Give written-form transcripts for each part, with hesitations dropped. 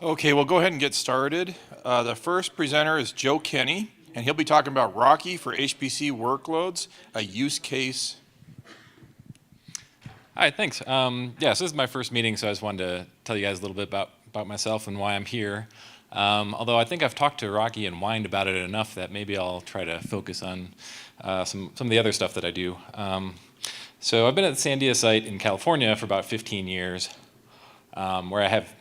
Okay, we'll go ahead and get started. The first presenter is Joe Kenny, and he'll be talking about Rocky for HPC workloads, a use case. Hi, thanks. So this is my first meeting, so I just wanted to tell you guys a little bit about myself and why I'm here. Although I think I've talked to Rocky and whined about it enough that maybe I'll try to focus on some of the other stuff that I do. So I've been at the Sandia site in California for about 15 years, where I have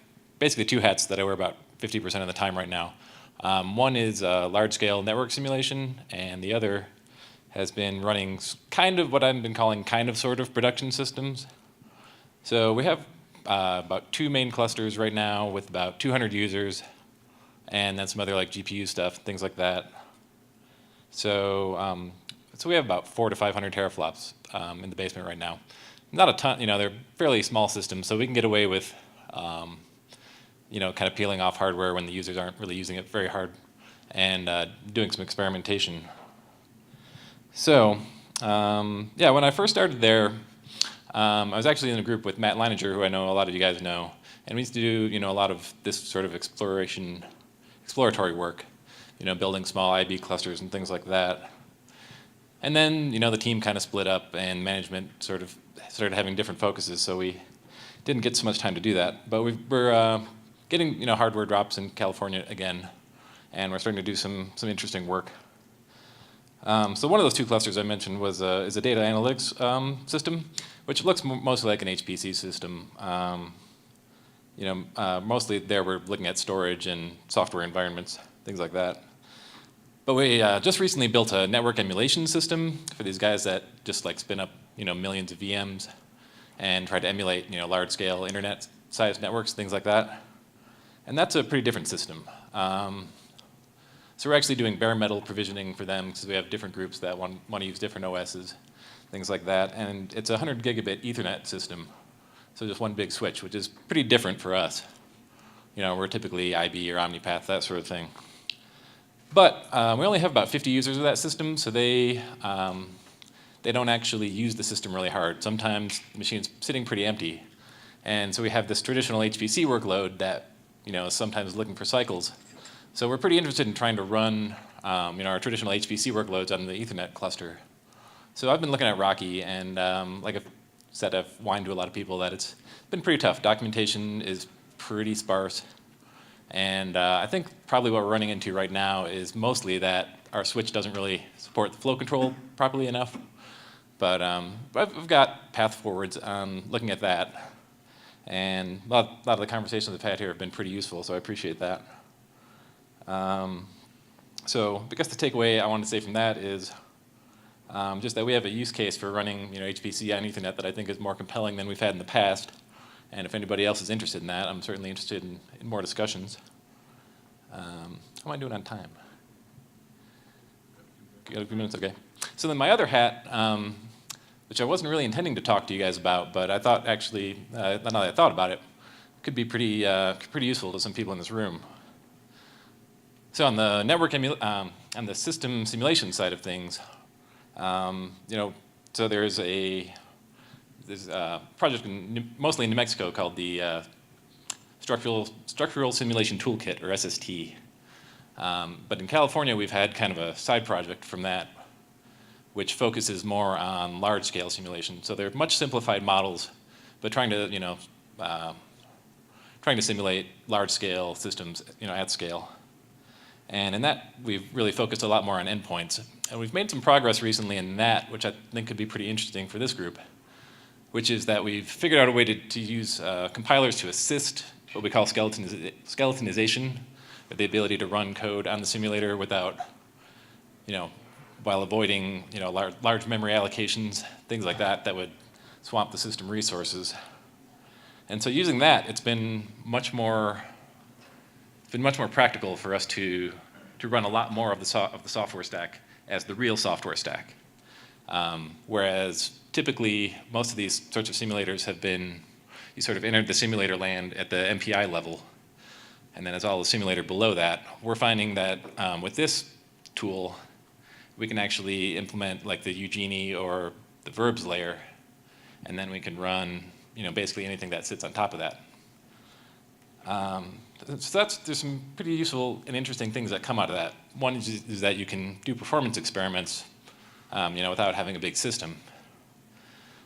basically two hats that I wear about 50% of the time right now. One is large-scale network simulation, and the other has been running kind of what I've been calling kind of sort of production systems. So we have about 2 main clusters right now with about 200 users, and then some other like GPU stuff, things like that. So we have about 400 to 500 teraflops in the basement right now. Not a ton, they're fairly small systems, so we can get away with kind of peeling off hardware when the users aren't really using it very hard, and doing some experimentation. So when I first started there, I was actually in a group with Matt Leininger, who I know a lot of you guys know, and we used to do a lot of this sort of exploratory work, building small IB clusters and things like that. And then the team kind of split up, and management sort of started having different focuses, so we didn't get so much time to do that. But we're getting hardware drops in California again, and we're starting to do some interesting work. So one of those 2 clusters I mentioned is a data analytics system, which looks mostly like an HPC system. Mostly there we're looking at storage and software environments, things like that. But we just recently built a network emulation system for these guys that just like spin up millions of VMs and try to emulate large-scale internet-sized networks, things like that. And that's a pretty different system. So we're actually doing bare metal provisioning for them because we have different groups that want to use different OSs, things like that. And it's a 100 gigabit Ethernet system, so just one big switch, which is pretty different for us. We're typically IB or OmniPath, that sort of thing. But we only have about 50 users of that system, so they don't actually use the system really hard. Sometimes the machine's sitting pretty empty. And so we have this traditional HPC workload that is sometimes looking for cycles. So we're pretty interested in trying to run our traditional HPC workloads on the Ethernet cluster. So I've been looking at Rocky, and like I've said, I've whined to a lot of people that it's been pretty tough. Documentation is pretty sparse. And I think probably what we're running into right now is mostly that our switch doesn't really support the flow control properly enough. But I've got path forwards on looking at that. And a lot of the conversations I've had here have been pretty useful, so I appreciate that. So I guess the takeaway I wanted to say from that is just that we have a use case for running HPC on Ethernet that I think is more compelling than we've had in the past. And if anybody else is interested in that, I'm certainly interested in more discussions. How am I doing on time? Got a few minutes, okay. So then my other hat, which I wasn't really intending to talk to you guys about, but I thought actually, now that I thought about it, could be pretty useful to some people in this room. So on the network on the system simulation side of things, so there's a project mostly in New Mexico called the Structural Simulation Toolkit, or SST. But in California, we've had kind of a side project from that, which focuses more on large-scale simulation. So they're much simplified models, but trying to simulate large-scale systems, at scale. And in that, we've really focused a lot more on endpoints. And we've made some progress recently in that, which I think could be pretty interesting for this group, which is that we've figured out a way to use compilers to assist what we call skeletonization, with the ability to run code on the simulator without, while avoiding, large memory allocations, things like that, that would swamp the system resources. And so using that, it's been much more practical for us to run a lot more of the software stack as the real software stack. Whereas typically, most of these sorts of simulators have been, you sort of entered the simulator land at the MPI level, and then it's all the simulator below that. We're finding that with this tool, we can actually implement like the Eugenie or the verbs layer, and then we can run basically anything that sits on top of that. So there's some pretty useful and interesting things that come out of that. One is that you can do performance experiments, without having a big system.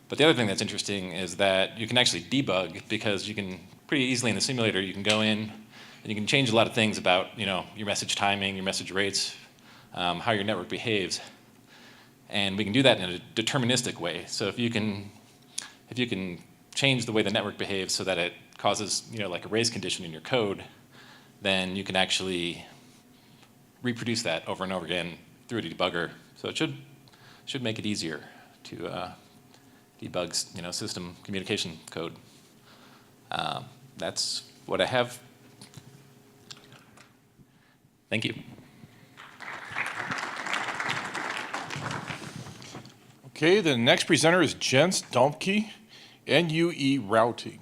But the other thing that's interesting is that you can actually debug, because you can pretty easily in the simulator, you can go in and you can change a lot of things about your message timing, your message rates, how your network behaves. And we can do that in a deterministic way. So if you can change the way the network behaves so that it causes like a race condition in your code, then you can actually reproduce that over and over again through a debugger. So it should make it easier to debug system communication code. That's what I have. Thank you. Okay, the next presenter is Jens Domke, Yui Routing.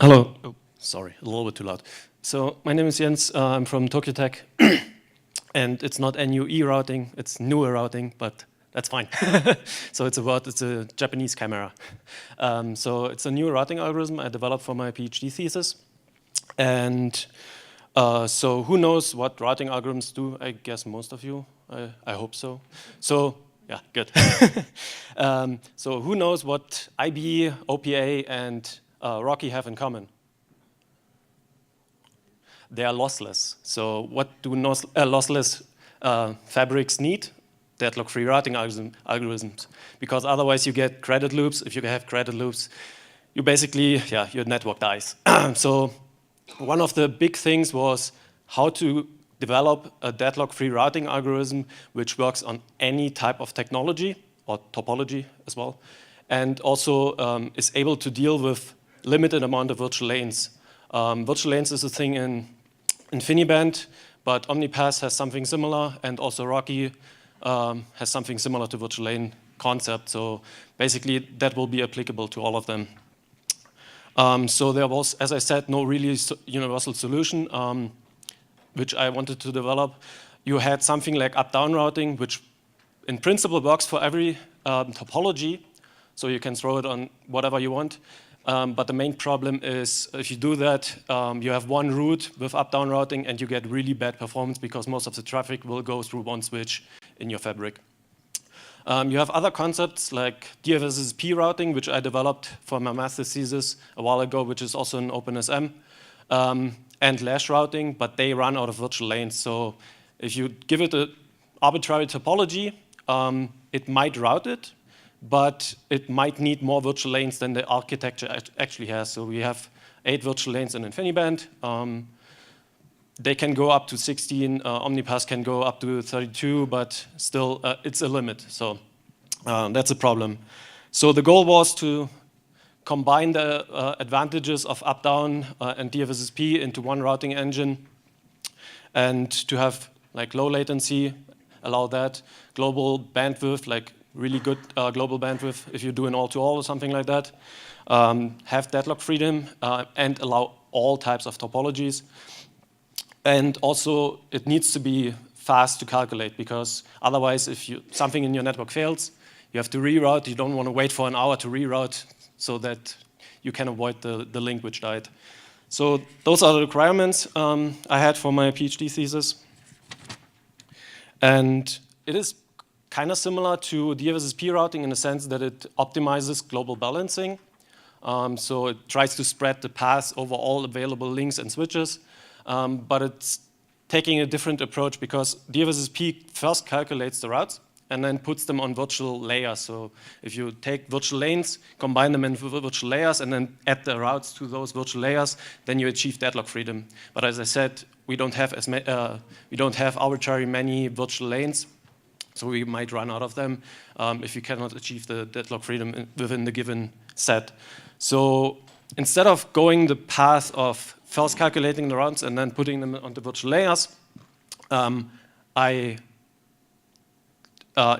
Hello. Oh, sorry, a little bit too loud. So my name is Jens. I'm from Tokyo Tech, and it's not NUE routing; it's NUE routing, but that's fine. So it's a Japanese camera. So it's a new routing algorithm I developed for my PhD thesis, and so who knows what routing algorithms do? I guess most of you. I hope so. So yeah, good. So who knows what IB, OPA, and Rocky have in common? They are lossless. So what do lossless fabrics need? Deadlock-free routing algorithms. Because otherwise you get credit loops. If you have credit loops, you basically, your network dies. So one of the big things was how to develop a deadlock-free routing algorithm which works on any type of technology or topology as well, and also is able to deal with limited amount of virtual lanes. Virtual lanes is a thing in InfiniBand, but OmniPass has something similar, and also Rocky has something similar to virtual lane concept. So basically, that will be applicable to all of them. So there was, as I said, no really universal solution, which I wanted to develop. You had something like up-down routing, which in principle works for every topology, so you can throw it on whatever you want. But the main problem is if you do that, you have one route with up-down routing and you get really bad performance because most of the traffic will go through one switch in your fabric. You have other concepts like DFSSP routing, which I developed for my master's thesis a while ago, which is also in OpenSM, and Lash routing, but they run out of virtual lanes. So if you give it an arbitrary topology, it might route it, but it might need more virtual lanes than the architecture actually has. So we have 8 virtual lanes in InfiniBand. They can go up to 16. OmniPass can go up to 32, but still it's a limit. So that's a problem. So the goal was to combine the advantages of up-down and DFSSP into one routing engine, and to have like low latency, allow that, global bandwidth, like really good global bandwidth if you do an all-to-all or something like that, have deadlock freedom, and allow all types of topologies. And also, it needs to be fast to calculate, because otherwise, if something in your network fails, you have to reroute. You don't want to wait for an hour to reroute so that you can avoid the link which died. So those are the requirements I had for my PhD thesis. And it is kind of similar to DFSSP routing in the sense that it optimizes global balancing. So it tries to spread the path over all available links and switches. But it's taking a different approach, because DFSSP first calculates the routes and then puts them on virtual layers. So if you take virtual lanes, combine them in virtual layers, and then add the routes to those virtual layers, then you achieve deadlock freedom. But as I said, we don't have arbitrary many virtual lanes, so we might run out of them if you cannot achieve the deadlock freedom within the given set. So instead of going the path of first calculating the routes and then putting them onto virtual layers, I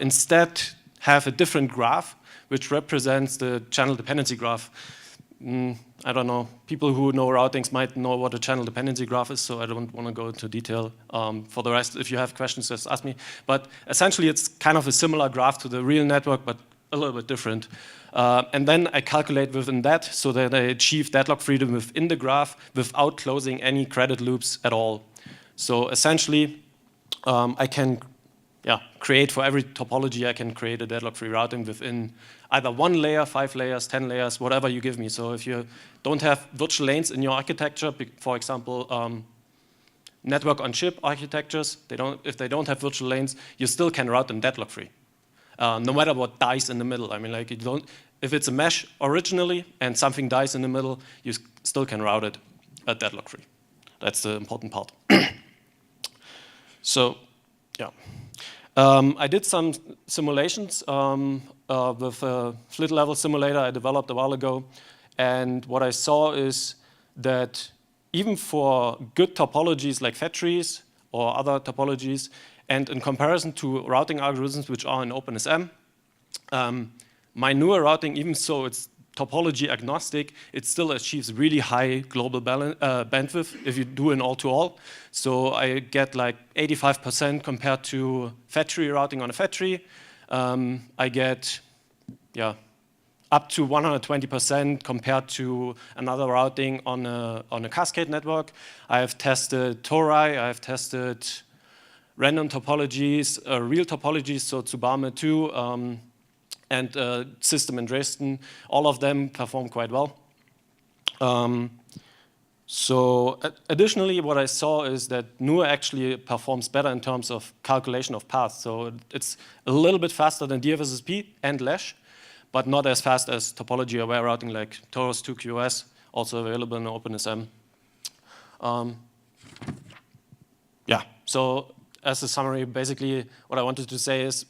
instead have a different graph which represents the channel dependency graph. I don't know, people who know routings might know what a channel dependency graph is, so I don't want to go into detail. For the rest, if you have questions, just ask me. But essentially, it's kind of a similar graph to the real network, but a little bit different. And then I calculate within that so that I achieve deadlock freedom within the graph without closing any credit loops at all. So essentially, I can create for every topology, I can create a deadlock-free routing within either 1 layer, 5 layers, 10 layers, whatever you give me. So if you don't have virtual lanes in your architecture, for example, network on chip architectures, if they don't have virtual lanes, you still can route them deadlock-free. No matter what dies in the middle. I mean, like if it's a mesh originally and something dies in the middle, you still can route it deadlock-free. That's the important part. So, yeah. I did some simulations with a flit level simulator I developed a while ago. And what I saw is that even for good topologies like fat trees or other topologies, and in comparison to routing algorithms which are in OpenSM, my newer routing, even so it's topology agnostic, it still achieves really high global bandwidth if you do an all-to-all. So I get like 85% compared to fat tree routing on a fat tree. I get, up to 120% compared to another routing on a cascade network. I have tested Torai, I have tested random topologies, real topologies, so Tsubame too, and system in Dresden. All of them perform quite well. So additionally, what I saw is that NUA actually performs better in terms of calculation of paths. So it's a little bit faster than DFSSP and Lash, but not as fast as topology-aware routing like Toros 2QoS, also available in OpenSM. So as a summary, basically what I wanted to say is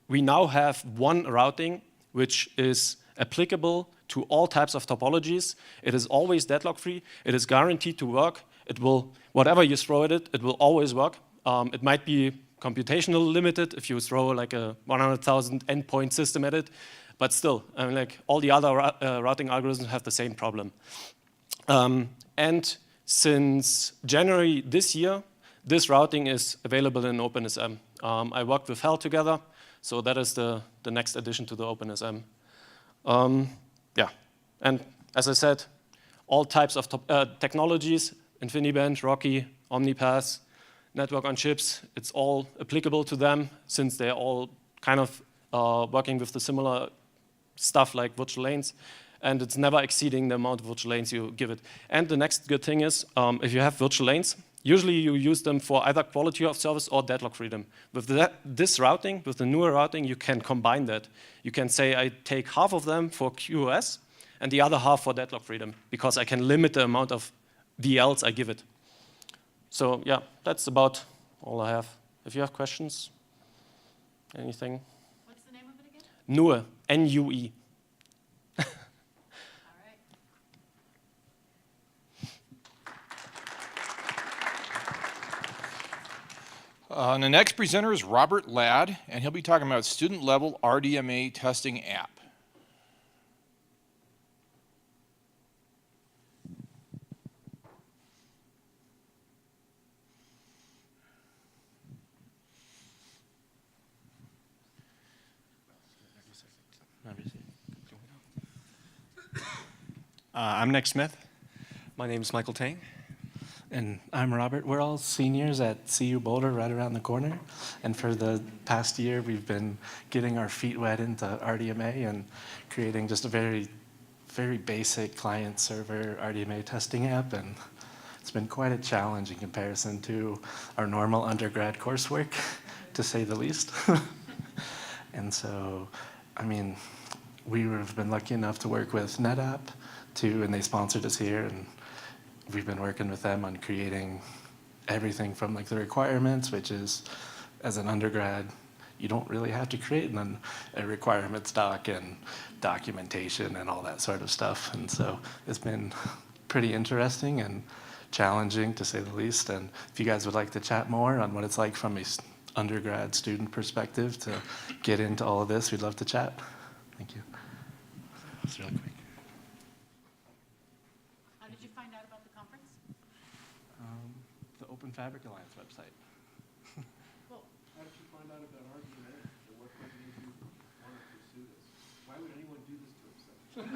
we now have one routing which is applicable to all types of topologies. It is always deadlock-free. It is guaranteed to work. It will, whatever you throw at it, it will always work. It might be computational limited if you throw like a 100,000 endpoint system at it, but still, I mean, like all the other routing algorithms have the same problem. And since January this year, this routing is available in OpenSM. I worked with HAL together, so that is the next addition to the OpenSM. And as I said, all types of technologies, InfiniBand, Rocky, OmniPath, network on chips, it's all applicable to them since they're all kind of working with the similar stuff like virtual lanes, and it's never exceeding the amount of virtual lanes you give it. And the next good thing is, if you have virtual lanes, usually you use them for either quality of service or deadlock freedom. With this routing, with the newer routing, you can combine that. You can say I take half of them for QoS and the other half for deadlock freedom because I can limit the amount of VLs I give it. So yeah, that's about all I have. If you have questions, anything? What's the name of it again? NUE, N-U-E. And the next presenter is Robert Ladd, and he'll be talking about student-level RDMA testing app. I'm Nick Smith. My name is Michael Tang. And I'm Robert. We're all seniors at CU Boulder right around the corner. And for the past year, we've been getting our feet wet into RDMA and creating just a very, very basic client-server RDMA testing app. And it's been quite a challenge in comparison to our normal undergrad coursework, to say the least. And so, I mean, we've been lucky enough to work with NetApp, too, and they sponsored us here. And we've been working with them on creating everything from like the requirements, which is, as an undergrad, you don't really have to create a requirements doc and documentation and all that sort of stuff. And so it's been pretty interesting and challenging, to say the least. And if you guys would like to chat more on what it's like from a undergrad student perspective to get into all of this, we'd love to chat. Thank you. That's really quick. The OpenFabrics Alliance website. Cool. How did you find out about RDMA? What made you want to pursue this? Why would anyone do this to himself?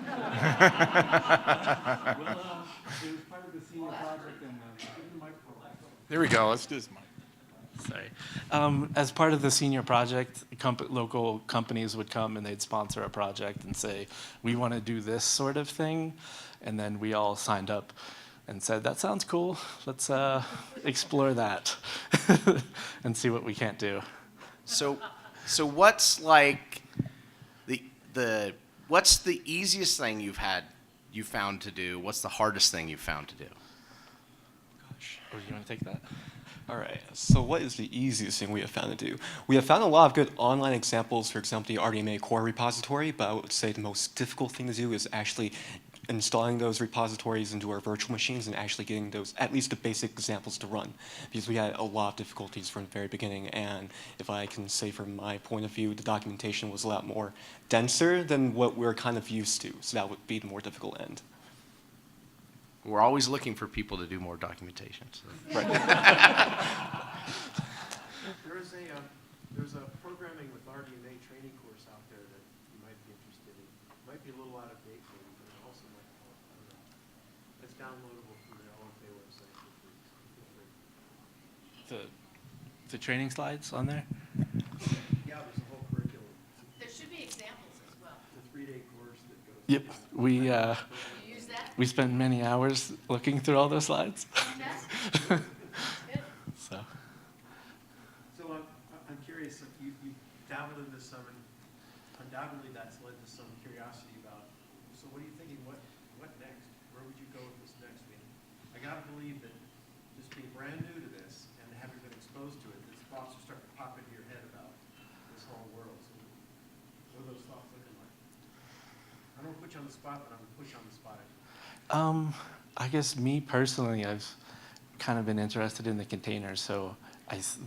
Well, it was part of the senior project, and give the microphone. There we go. Let's do this. Sorry. As part of the senior project, local companies would come and they'd sponsor a project and say, we want to do this sort of thing. And then we all signed up and said, that sounds cool. Let's explore that and see what we can't do. So what's like what's the easiest thing you found to do? What's the hardest thing you've found to do? Oh, you want to take that? All right, so what is the easiest thing we have found to do? We have found a lot of good online examples, for example, the RDMA core repository, but I would say the most difficult thing to do is actually installing those repositories into our virtual machines and actually getting those, at least the basic examples to run, because we had a lot of difficulties from the very beginning, and if I can say from my point of view, the documentation was a lot more denser than what we're kind of used to, so that would be the more difficult end. We're always looking for people to do more documentation. So. Right. There's a programming with RDMA training course out there that you might be interested in. It might be a little out of date for you, but it also might help. I don't know. It's downloadable from their OFA website. The training slides on there? Yeah, there's a whole curriculum. There should be examples as well. It's a 3-day course that goes. Yep. You use that? We spent many hours looking through all those slides. Good. So. So I'm curious, if you dabbled in this some, and undoubtedly that's led to some curiosity about, so what are you thinking, what next? Where would you go with this next? I mean, I gotta believe that just being brand new to this and having been exposed to it, these thoughts are starting to pop into your head about this whole world. So what are those thoughts looking like? I don't want to put you on the spot, but I'm going to push you on the spot. I guess me personally, I've kind of been interested in the containers. So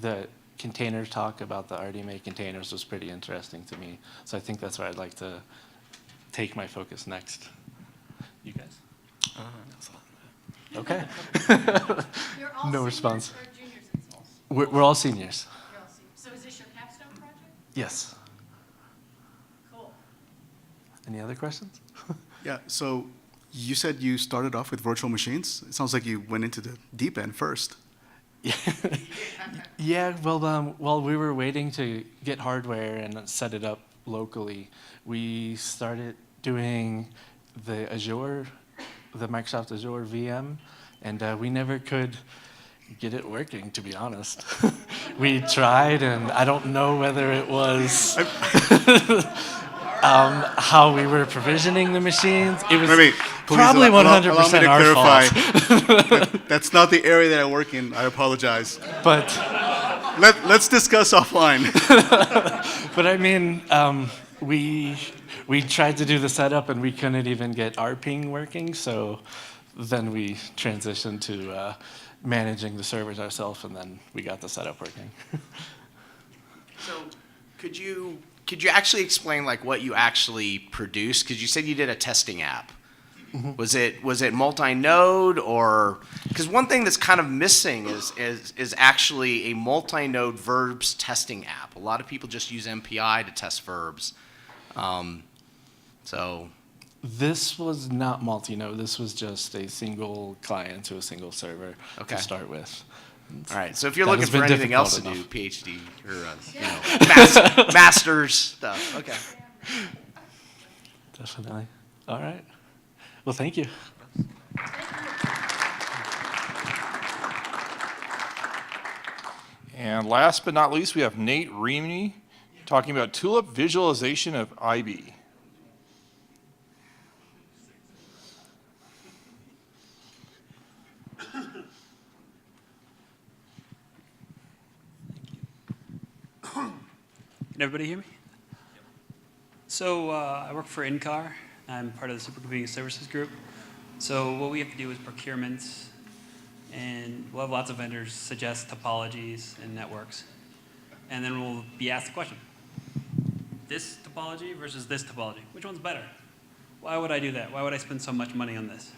the container talk about the RDMA containers was pretty interesting to me. So I think that's where I'd like to take my focus next. You guys? Okay. You're all No seniors response. or juniors in school? We're all seniors. You're all seniors. So is this your capstone project? Yes. Cool. Any other questions? Yeah, so you said you started off with virtual machines. It sounds like you went into the deep end first. Yeah, well, while we were waiting to get hardware and set it up locally, we started doing the Microsoft Azure VM, and we never could get it working, to be honest. We tried, and I don't know whether it was how we were provisioning the machines. It was probably 100% our fault. That's not the area that I work in. I apologize. But Let's discuss offline. but I mean, we tried to do the setup and we couldn't even get our ping working. So then we transitioned to managing the servers ourselves, and then we got the setup working. So could you actually explain like what you actually produce? Because you said you did a testing app. Mm-hmm. Was it multi-node, or because one thing that's kind of missing is actually a multi-node verbs testing app. A lot of people just use MPI to test verbs. So This was not multi-node. This was just a single client to a single server Okay. to start with. all right. So if you're That looking has for been anything else to do, difficult PhD or master's stuff. Okay. Definitely. All right. Well, thank you. And last but not least, we have Nate Reamy talking about Tulip visualization of IB. Can everybody hear me? So I work for INCAR. I'm part of the Supercomputing Services Group. So what we have to do is procurements, and we'll have lots of vendors suggest topologies and networks. And then we'll be asked the question, this topology versus this topology, which one's better? Why would I do that? Why would I spend so much money on this?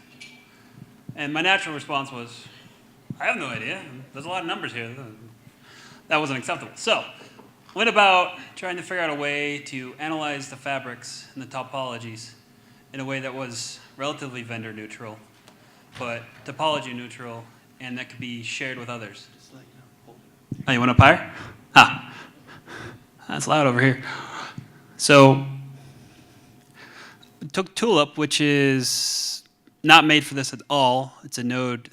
And my natural response was, I have no idea. There's a lot of numbers here. That wasn't acceptable. So went about trying to figure out a way to analyze the fabrics and the topologies in a way that was relatively vendor neutral, but topology neutral, and that could be shared with others. Oh, you went up higher? Ah, that's loud over here. So, we took Tulip, which is not made for this at all. It's a node,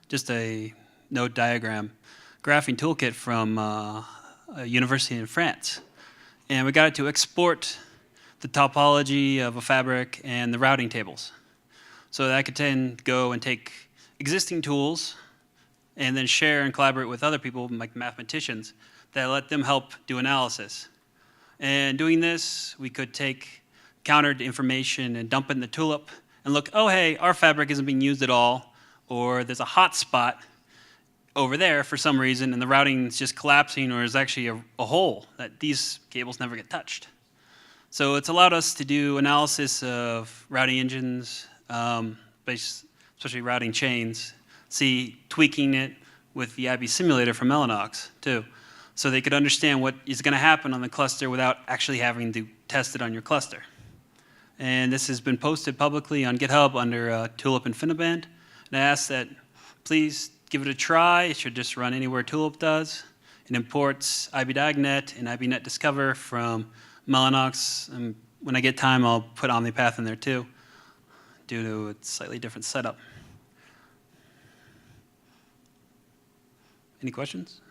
just a node diagram graphing toolkit from a university in France. And we got it to export the topology of a fabric and the routing tables. So that I could then go and take existing tools and then share and collaborate with other people, like mathematicians, that let them help do analysis. And doing this, we could take countered information and dump it in the Tulip and look, oh, hey, our fabric isn't being used at all, or there's a hot spot over there for some reason, and the routing is just collapsing, or is actually a hole that these cables never get touched. So it's allowed us to do analysis of routing engines, especially routing chains, see tweaking it with the IB simulator from Mellanox, too. So they could understand what is going to happen on the cluster without actually having to test it on your cluster. And this has been posted publicly on GitHub under Tulip InfiniBand. And I ask that please give it a try. It should just run anywhere Tulip does. It imports IBDiagnet and IBNet Discover from Mellanox. And when I get time, I'll put OmniPath in there too, due to its slightly different setup. Any questions?